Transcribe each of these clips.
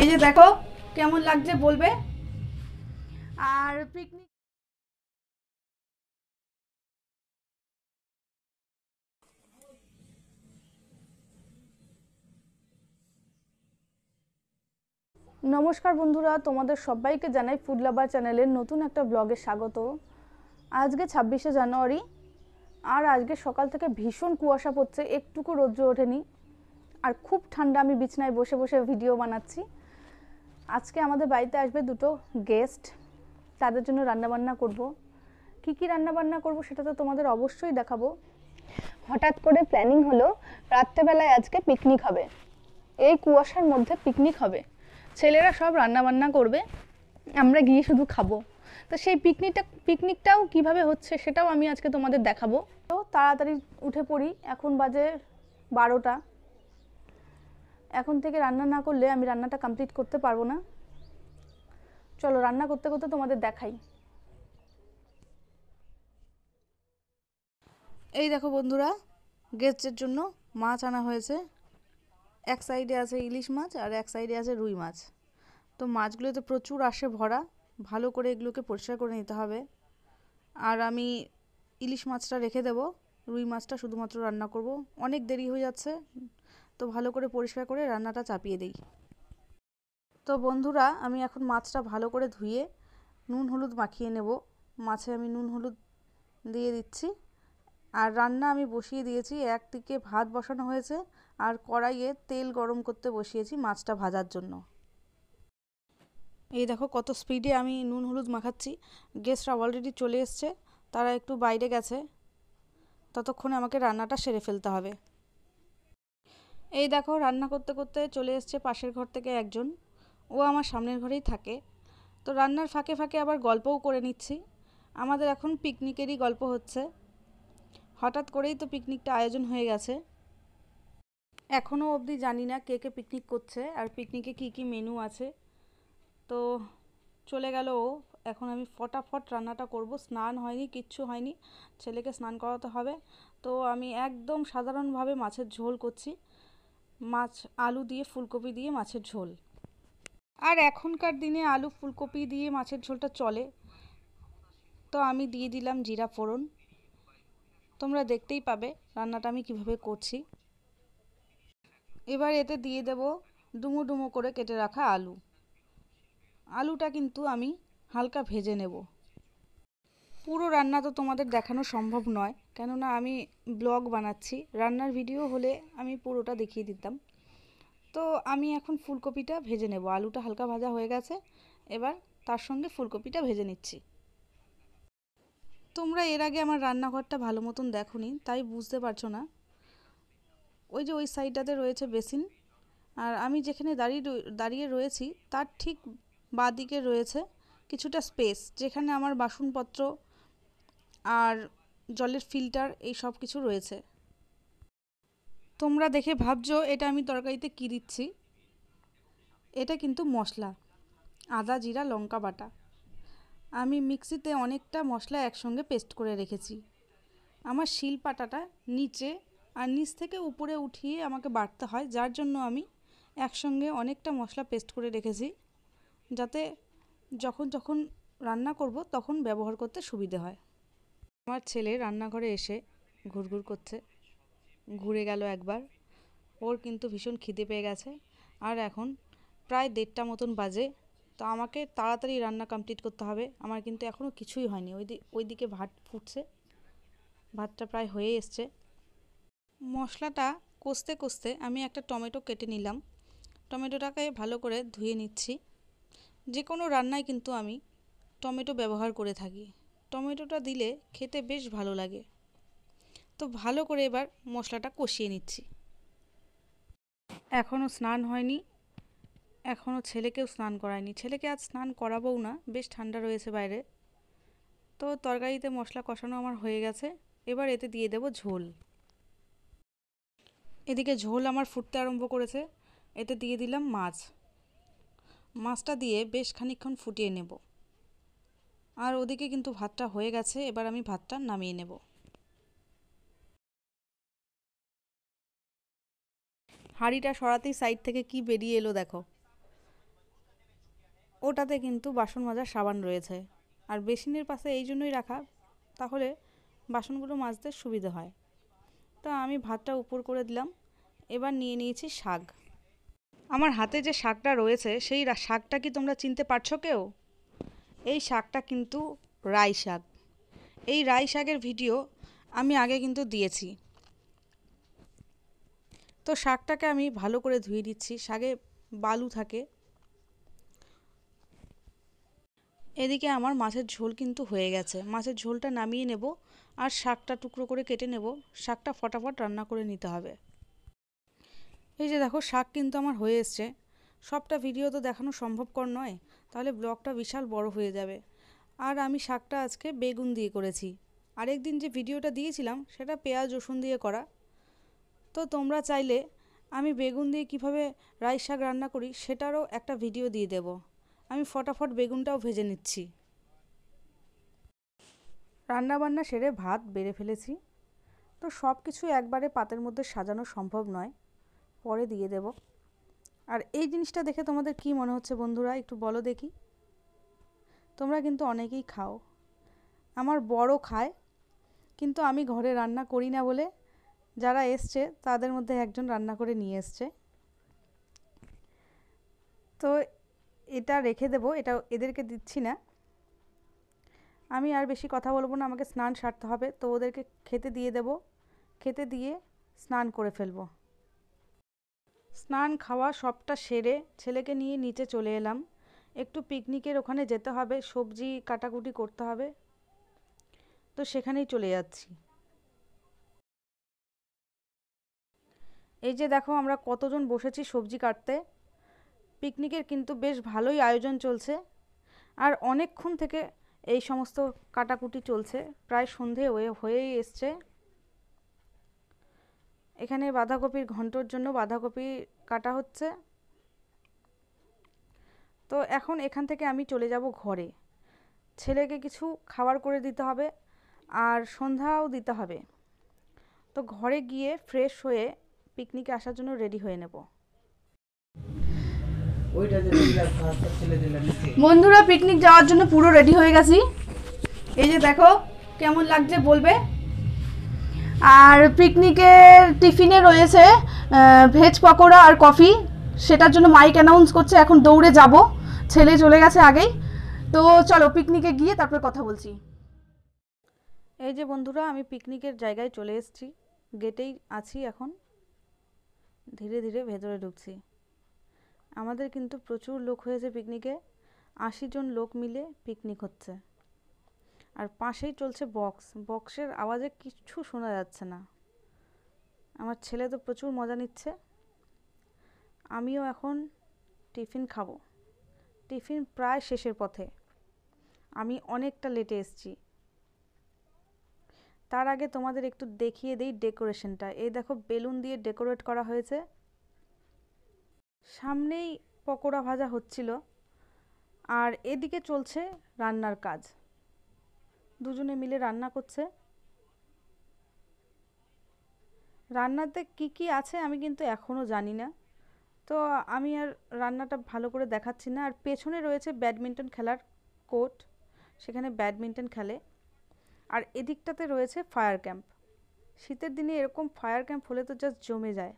এই যে দেখো কেমন লাগছে বলবে। আর পিকনিক নমস্কার বন্ধুরা, তোমাদের সবাইকে জানাই ফুড লাভার চ্যানেলের নতুন একটা ব্লগে স্বাগত। আজকে 26শে জানুয়ারি, আর আজকে সকাল থেকে ভীষণ কুয়াশা পড়ছে, একটুকু রৌদ্র ওঠেনি, আর খুব ঠান্ডা। আমি বিছনায় বসে বসে ভিডিও বানাচ্ছি। আজকে আমাদের বাড়িতে আসবে দুটো গেস্ট, তাদের জন্য রান্নাবান্না করব। কী কী রান্নাবান্না করব সেটা তো তোমাদের অবশ্যই দেখাবো। হঠাৎ করে প্ল্যানিং হলো রাত্রেবেলায় আজকে পিকনিক হবে, এই কুয়াশার মধ্যে পিকনিক হবে। ছেলেরা সব রান্নাবান্না করবে, আমরা গিয়ে শুধু খাবো। তো সেই পিকনিকটাও কিভাবে হচ্ছে সেটাও আমি আজকে তোমাদের দেখাবো। তো তাড়াতাড়ি উঠে পড়ি, এখন বাজে 12টা। এখন থেকে রান্না না করলে আমি রান্নাটা কমপ্লিট করতে পারবো না। চলো রান্না করতে করতে তোমাদের দেখাই। এই দেখো বন্ধুরা, গেস্টের জন্য মাছ আনা হয়েছে। এক সাইডে আছে ইলিশ মাছ আর এক সাইডে আছে রুই মাছ। তো মাছগুলোতে প্রচুর আঁশে ভরা, ভালো করে এগুলোকে পরিষ্কার করে নিতে হবে। আর আমি ইলিশ মাছটা রেখে দেব, রুই মাছটা শুধুমাত্র রান্না করব। অনেক দেরি হয়ে যাচ্ছে, তো ভালো করে পরিষ্কার করে রান্নাটা চাপিয়ে দিই। তো বন্ধুরা, আমি এখন মাছটা ভালো করে ধুয়ে নুন হলুদ মাখিয়ে নেব। মাছে আমি নুন হলুদ দিয়ে দিচ্ছি। আর রান্না আমি বসিয়ে দিয়েছি, একদিকে ভাত বসানো হয়েছে আর কড়াইয়ে তেল গরম করতে বসিয়েছি মাছটা ভাজার জন্য। এই দেখো কত স্পিডে আমি নুন হলুদ মাখাচ্ছি। গেস্টরা অলরেডি চলে এসছে, তারা একটু বাইরে গেছে, ততক্ষণে আমাকে রান্নাটা সেরে ফেলতে হবে। এই দেখো রান্না করতে করতে চলে এসছে পাশের ঘর থেকে একজন, ও আমার সামনের ঘরেই থাকে। তো রান্নার ফাঁকে ফাঁকে আবার গল্পও করে নিচ্ছি। আমাদের এখন পিকনিকেরই গল্প হচ্ছে। হঠাৎ করেই তো পিকনিকটা আয়োজন হয়ে গেছে। এখনও অবধি জানি না কে কে পিকনিক করছে আর পিকনিকে কি কি মেনু আছে। তো চলে গেল ও, এখন আমি ফটাফট রান্নাটা করব। স্নান হয়নি, কিচ্ছু হয়নি, ছেলেকে স্নান করাতে হবে। তো আমি একদম সাধারণভাবে মাছের ঝোল করছি, মাছ আলু দিয়ে ফুলকপি দিয়ে মাছের ঝোল। আর এখনকার দিনে আলু ফুলকপি দিয়ে মাছের ঝোলটা চলে। তো আমি দিয়ে দিলাম জিরা ফোড়ন। তোমরা দেখতেই পাবে রান্নাটা আমি কিভাবে করছি। এবার এতে দিয়ে দেব ডুমো ডুমো করে কেটে রাখা আলু। আলুটা কিন্তু আমি হালকা ভেজে নেব। পুরো রান্না তো তোমাদের দেখানো সম্ভব নয়, কেননা আমি ব্লগ বানাচ্ছি। রান্নার ভিডিও হলে আমি পুরোটা দেখিয়ে দিতাম। তো আমি এখন ফুলকপিটা ভেজে নেব। আলুটা হালকা ভাজা হয়ে গেছে, এবার তার সঙ্গে ফুলকপিটা ভেজে নিচ্ছি। তোমরা এর আগে আমার রান্নাঘরটা ভালো মতন দেখোনি, তাই বুঝতে পারছো না। ওই যে ওই সাইডটাতে রয়েছে বেসিন, আর আমি যেখানে দাঁড়িয়ে রয়েছি তার ঠিক বাঁ দিকে রয়েছে কিছুটা স্পেস, যেখানে আমার বাসনপত্র আর জলের ফিল্টার এই সব কিছু রয়েছে। তোমরা দেখে ভাবছো এটা আমি তরকারিতে কী দিচ্ছি। এটা কিন্তু মশলা, আদা জিরা লঙ্কা বাটা। আমি মিক্সিতে অনেকটা মশলা একসঙ্গে পেস্ট করে রেখেছি। আমার শিলপাটাটা নিচে, আর নিচ থেকে উপরে উঠিয়ে আমাকে বাটতে হয়, যার জন্য আমি একসঙ্গে অনেকটা মশলা পেস্ট করে রেখেছি, যাতে যখন যখন রান্না করব তখন ব্যবহার করতে সুবিধে হয়। আমার ছেলে রান্নাঘরে এসে ঘুরঘুর করছে, ঘুরে গেল একবার। ওর কিন্তু ভীষণ খিদে পেয়ে গেছে, আর এখন প্রায় 1:30টা মতন বাজে। তো আমাকে তাড়াতাড়ি রান্না কমপ্লিট করতে হবে। আমার কিন্তু এখনও কিছুই হয়নি। ওইদিকে ভাত ফুটছে, ভাতটা প্রায় হয়ে এসছে। মশলাটা কষতে কষতে আমি একটা টমেটো কেটে নিলাম। টমেটোটাকে ভালো করে ধুয়ে নিচ্ছি। যে কোনো রান্নায় কিন্তু আমি টমেটো ব্যবহার করে থাকি। টমেটোটা দিলে খেতে বেশ ভালো লাগে। তো ভালো করে এবার মশলাটা কষিয়ে নিচ্ছি। এখনও স্নান হয়নি, এখনও ছেলেকেও স্নান করায়নি। ছেলেকে আজ স্নান করাবোও না, বেশ ঠান্ডা রয়েছে বাইরে। তো তরকারিতে মশলা কষানো আমার হয়ে গেছে, এবার এতে দিয়ে দেব ঝোল। এদিকে ঝোল আমার ফুটতে আরম্ভ করেছে, এতে দিয়ে দিলাম মাছ। মাছটা দিয়ে বেশ খানিকক্ষণ ফুটিয়ে নেব। আর ওদিকে কিন্তু ভাতটা হয়ে গেছে, এবার আমি ভাতটা নামিয়ে নেব। হাঁড়িটা সরাতেই সাইড থেকে কি বেরিয়ে এলো দেখো। ওটাতে কিন্তু বাসন মাজার সাবান রয়েছে, আর বেসিনের পাশে এই জন্যই রাখা, তাহলে বাসনগুলো মাজতে সুবিধা হয়। তো আমি ভাতটা উপর করে দিলাম। এবার নিয়ে নিয়েছি শাক। আমার হাতে যে শাকটা রয়েছে সেই শাকটা কি তোমরা চিনতে পারছো কেউ? এই শাকটা কিন্তু রাই শাক। এই রাই শাকের ভিডিও আমি আগে কিন্তু দিয়েছি। তো শাকটাকে আমি ভালো করে ধুয়ে দিচ্ছি, শাকে বালু থাকে। এদিকে আমার মাছের ঝোল কিন্তু হয়ে গেছে, মাছের ঝোলটা নামিয়ে নেব আর শাকটা টুকরো করে কেটে নেব। শাকটা ফটাফট রান্না করে নিতে হবে। এই যে দেখো, শাক কিন্তু আমার হয়ে এসছে। সবটা ভিডিও তো দেখানো সম্ভবকর নয়, তাহলে ব্লগটা বিশাল বড় হয়ে যাবে। আর আমি শাকটা আজকে বেগুন দিয়ে করেছি। আরেকদিন যে ভিডিওটা দিয়েছিলাম সেটা পেঁয়াজ রসুন দিয়ে করা। তো তোমরা চাইলে আমি বেগুন দিয়ে কিভাবে রাই শাক রান্না করি সেটারও একটা ভিডিও দিয়ে দেব। আমি ফটাফট বেগুনটাও ভেজে নিচ্ছি। রান্নাবান্না সেরে ভাত বেড়ে ফেলেছি। তো সব কিছু একবারে পাতের মধ্যে সাজানো সম্ভব নয়, পরে দিয়ে দেব। আর এই জিনিসটা দেখে তোমাদের কি মনে হচ্ছে বন্ধুরা, একটু বলো দেখি। তোমরা কিন্তু অনেকেই খাও, আমার বড় খায়, কিন্তু আমি ঘরে রান্না করি না বলে যারা এসছে তাদের মধ্যে একজন রান্না করে নিয়ে এসছে। তো এটা রেখে দেবো, এটা এদেরকে দিচ্ছি না। আমি আর বেশি কথা বলবো না, আমাকে স্নান সারতে হবে। তো ওদেরকে খেতে দিয়ে দেব, খেতে দিয়ে স্নান করে ফেলবো। স্নান খাওয়া সবটা সেরে ছেলেকে নিয়ে নিচে চলে এলাম। একটু পিকনিকের ওখানে যেতে হবে, সবজি কাটাকুটি করতে হবে, তো সেখানেই চলে যাচ্ছি। এই যে দেখো, আমরা কতজন বসেছি সবজি কাটতে। পিকনিকের কিন্তু বেশ ভালোই আয়োজন চলছে, আর অনেকক্ষণ থেকে এই সমস্ত কাটাকুটি চলছে, প্রায় সন্ধে হয়েই এসছে। এখানে বাঁধাকপির ঘন্টর জন্য বাঁধাকপি কাটা হচ্ছে। তো এখন এখান থেকে আমি চলে যাব ঘরে, ছেলেকে কিছু খাবার করে দিতে হবে আর সন্ধ্যাও দিতে হবে। তো ঘরে গিয়ে ফ্রেশ হয়ে পিকনিকে আসার জন্য রেডি হয়ে নেব। বন্ধুরা, পিকনিক যাওয়ার জন্য পুরো রেডি হয়ে গেছি। এই যে দেখো কেমন লাগছে বলবে। আর পিকনিকের টিফিনে রয়েছে ভেজ পকোড়া আর কফি। সেটার জন্য মাইক অ্যানাউন্স করছে, এখন দৌড়ে যাব। ছেলে চলে গেছে আগেই। তো চলো পিকনিকে গিয়ে তারপর কথা বলছি। এই যে বন্ধুরা, আমি পিকনিকের জায়গায় চলে এসেছি, গেটেই আছি এখন। ধীরে ধীরে ভেতরে ঢুকছি। আমাদের কিন্তু প্রচুর লোক হয়েছে পিকনিকে, 80 জন লোক মিলে পিকনিক হচ্ছে। আর পাশেই চলছে বক্সের আওয়াজে কিচ্ছু শোনা যাচ্ছে না। আমার ছেলে তো প্রচুর মজা নিচ্ছে। আমিও এখন টিফিন খাবো। টিফিন প্রায় শেষের পথে, আমি অনেকটা লেটে এসেছি। তার আগে তোমাদের একটু দেখিয়ে দেই ডেকোরেশনটা। এই দেখো, বেলুন দিয়ে ডেকোরেট করা হয়েছে। সামনেই পকোড়া ভাজা হচ্ছিল, আর এদিকে চলছে রান্নার কাজ। দুজনে মিলে রান্না করছে। রান্নাতে কি কি আছে আমি কিন্তু এখনও জানি না, তো আমি আর রান্নাটা ভালো করে দেখাচ্ছি না। আর পেছনে রয়েছে ব্যাডমিন্টন খেলার কোর্ট, সেখানে ব্যাডমিন্টন খেলে। আর এদিকটাতে রয়েছে ফায়ার ক্যাম্প। শীতের দিনে এরকম ফায়ার ক্যাম্প হলে তো জাস্ট জমে যায়।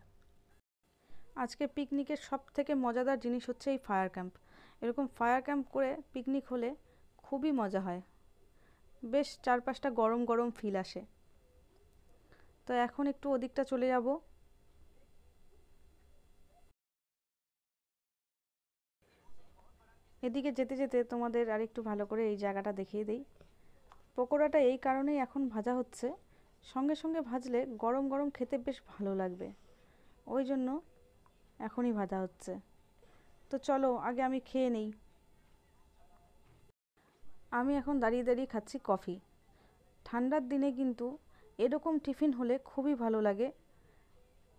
আজকে পিকনিকের সব থেকে মজাদার জিনিস হচ্ছে এই ফায়ার ক্যাম্প। এরকম ফায়ার ক্যাম্প করে পিকনিক হলে খুবই মজা হয়, বেশ চারপাশটা গরম গরম ফিল আসে। তো এখন একটু ওদিকটা চলে যাব। এদিকে যেতে যেতে তোমাদের আর একটু ভালো করে এই জায়গাটা দেখিয়ে দিই। পকোড়াটা এই কারণেই এখন ভাজা হচ্ছে, সঙ্গে সঙ্গে ভাজলে গরম গরম খেতে বেশ ভালো লাগবে, ওই জন্য এখনই ভাজা হচ্ছে। তো চলো আগে আমি খেয়ে নেই। আমি এখন দাঁড়িয়ে দাঁড়িয়ে খাচ্ছি কফি। ঠান্ডার দিনে কিন্তু এরকম টিফিন হলে খুবই ভালো লাগে।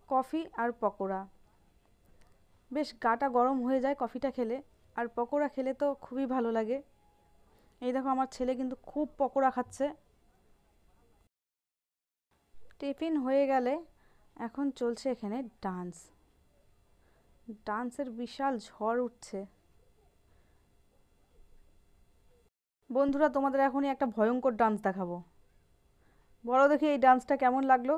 কফি আর পকোড়া, বেশ গাটা গরম হয়ে যায় কফিটা খেলে, আর পকোড়া খেলে তো খুবই ভালো লাগে। এই দেখো, আমার ছেলে কিন্তু খুব পকোড়া খাচ্ছে। টিফিন হয়ে গেলে এখন চলছে এখানে ডান্সের বিশাল ঝড় উঠছে। বন্ধুরা, তোমাদের এখনই একটা ভয়ঙ্কর ডান্স দেখাবো। বলো দেখি এই ডান্সটা কেমন লাগলো।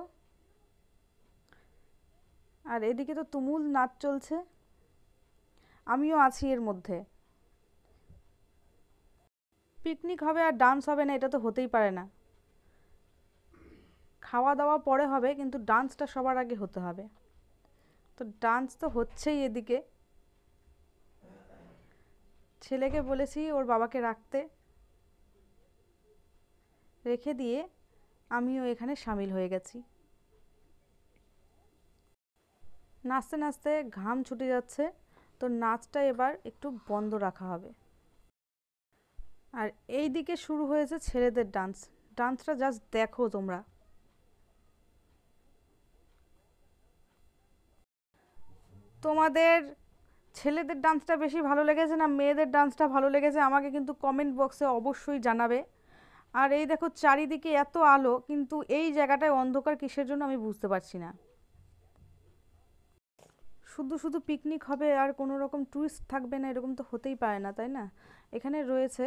আর এদিকে তো তুমুল নাচ চলছে, আমিও আছি এর মধ্যে। পিকনিক হবে আর ডান্স হবে না, এটা তো হতেই পারে না। খাওয়া দাওয়া পরে হবে, কিন্তু ডান্সটা সবার আগে হতে হবে। তো ডান্স তো হচ্ছেই। এদিকে ছেলেকে বলেছি ওর বাবাকে রাখতে, রেখে দিয়ে আমিও এখানে সামিল হয়ে গেছি। নাচতে নাচতে ঘাম ছুটে যাচ্ছে, তো নাচটা এবার একটু বন্ধ রাখা হবে। আর এই দিকে শুরু হয়েছে ছেলেদের ডান্স। ডান্সটা জাস্ট দেখো তোমরা। তোমাদের ছেলেদের ডান্সটা বেশি ভালো লেগেছে না মেয়েদের ডান্সটা ভালো লেগেছে আমাকে কিন্তু কমেন্ট বক্সে অবশ্যই জানাবে। আর এই দেখো চারিদিকে এত আলো, কিন্তু এই জায়গাটায় অন্ধকার কিসের জন্য আমি বুঝতে পারছি না। শুধু শুধু পিকনিক হবে আর কোনো রকম টুইস্ট থাকবে না, এরকম তো হতেই পারে না, তাই না? এখানে রয়েছে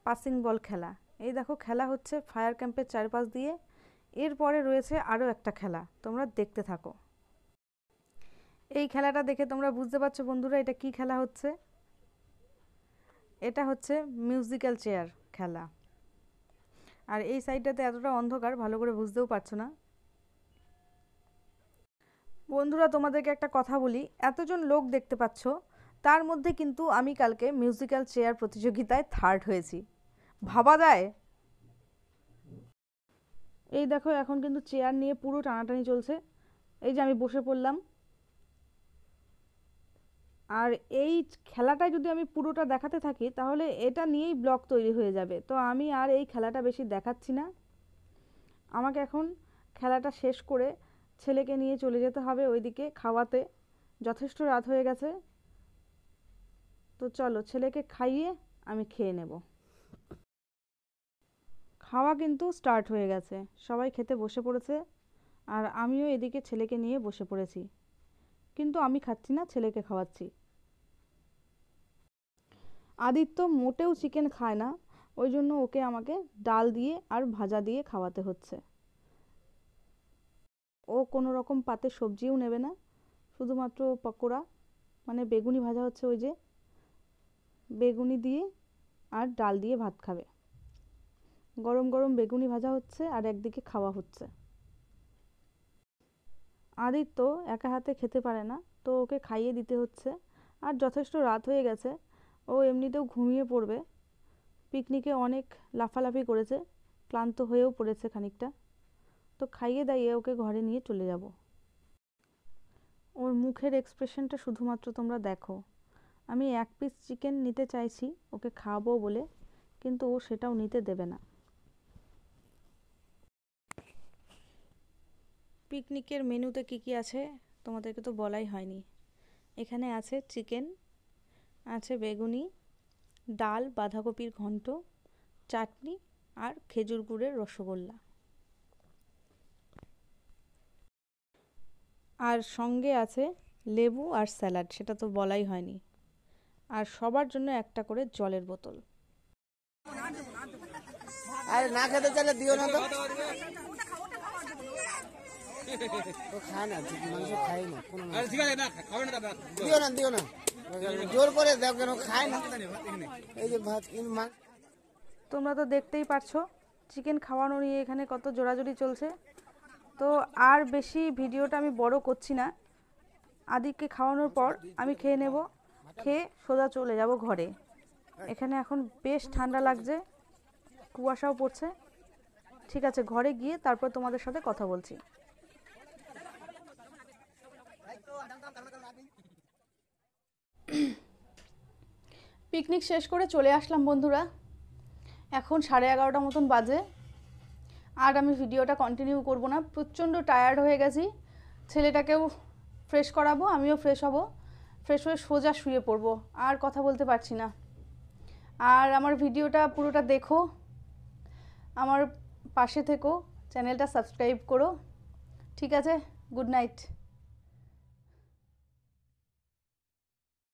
পাসিং বল খেলা। এই দেখো খেলা হচ্ছে ফায়ার ক্যাম্পের চারপাশ দিয়ে। এরপরে রয়েছে আরও একটা খেলা, তোমরা দেখতে থাকো। এই খেলাটা দেখে তোমরা বুঝতে পারছো বন্ধুরা এটা কি খেলা হচ্ছে। এটা হচ্ছে মিউজিক্যাল চেয়ার খেলা। আর এই সাইডটাতে এতটা অন্ধকার ভালো করে বুঝতেও পারছো না। বন্ধুরা, তোমাদেরকে একটা কথা বলি, এতজন লোক দেখতে পাচ্ছ, তার মধ্যে কিন্তু আমি কালকে মিউজিক্যাল চেয়ার প্রতিযোগিতায় থার্ড হয়েছি। ভাবা যায়? এই দেখো এখন কিন্তু চেয়ার নিয়ে পুরো টানাটানি চলছে। এই যে আমি বসে পড়লাম। আর এই খেলাটায় যদি আমি পুরোটা দেখাতে থাকি তাহলে এটা নিয়েই ব্লগ তৈরি হয়ে যাবে, তো আমি আর এই খেলাটা বেশি দেখাচ্ছি না। আমাকে এখন খেলাটা শেষ করে ছেলেকে নিয়ে চলে যেতে হবে ওইদিকে খাওয়াতে। যথেষ্ট রাত হয়ে গেছে, তো চলো ছেলেকে খাইয়ে আমি খেয়ে নেব। খাওয়া কিন্তু স্টার্ট হয়ে গেছে, সবাই খেতে বসে পড়েছে। আর আমিও এদিকে ছেলেকে নিয়ে বসে পড়েছি, কিন্তু আমি খাচ্ছি না, ছেলেকে খাওয়াচ্ছি। আদিত্য মোটেও চিকেন খায় না, ওই জন্য ওকে আমাকে ডাল দিয়ে আর ভাজা দিয়ে খাওয়াতে হচ্ছে। ও কোনো রকম পাতে সবজিও নেবে না, শুধুমাত্র পকোড়া মানে বেগুনি ভাজা হচ্ছে, ওই যে বেগুনি দিয়ে আর ডাল দিয়ে ভাত খাবে। গরম গরম বেগুনি ভাজা হচ্ছে আর একদিকে খাওয়া হচ্ছে। আদিত্য একা হাতে খেতে পারে না, তো ওকে খাইয়ে দিতে হচ্ছে। আর যথেষ্ট রাত হয়ে গেছে, ও এমনিতেও ঘুমিয়ে পড়বে। পিকনিকে অনেক লাফালাফি করেছে, ক্লান্ত হয়েও পড়েছে খানিকটা। তো খাইয়ে দাইয়ে ওকে ঘরে নিয়ে চলে যাব। ওর মুখের এক্সপ্রেশনটা শুধুমাত্র তোমরা দেখো। আমি এক পিস চিকেন নিতে চাইছি ওকে খাওয়াবো বলে, কিন্তু ও সেটাও নিতে দেবে না। পিকনিকের মেনুতে কি কি আছে তোমাদেরকে তো বলাই হয়নি। এখানে আছে চিকেন, আছে বেগুনি, ডাল, বাঁধাকপির ঘন্ট, চাটনি আর খেজুর গুড়ের রসগোল্লা। আর সঙ্গে আছে লেবু আর স্যালাড, সেটা তো বলাই হয়নি। আর সবার জন্য একটা করে জলের বোতল। আরে না খেতে চাইলে দিও না তো। ও খায় না, মাংস খায় না কোনো। দিও না দিও না, জোর করে দাও কেন, খায় না। এই যে ভাত তোমরা তো দেখতেই পারছো চিকেন খাওয়ানো নিয়ে এখানে কত জোরাজুরি চলছে। তো আর বেশি ভিডিওটা আমি বড় করছি না। আদিককে খাওয়ানোর পর আমি খেয়ে নেব, খেয়ে সোজা চলে যাব ঘরে। এখানে এখন বেশ ঠান্ডা লাগছে, কুয়াশাও পড়ছে। ঠিক আছে, ঘরে গিয়ে তারপর তোমাদের সাথে কথা বলছি। পিকনিক শেষ করে চলে আসলাম বন্ধুরা, এখন 11:30 মতন বাজে। আর আমি ভিডিওটা কন্টিনিউ করব না, প্রচণ্ড টায়ার্ড হয়ে গেছি। ছেলেটাকেও ফ্রেশ করাবো, আমিও ফ্রেশ হব, ফ্রেশ হয়ে সোজা শুয়ে পড়বো, আর কথা বলতে পারছি না। আর আমার ভিডিওটা পুরোটা দেখো, আমার পাশে থেকো, চ্যানেলটা সাবস্ক্রাইব করো। ঠিক আছে, গুড নাইট।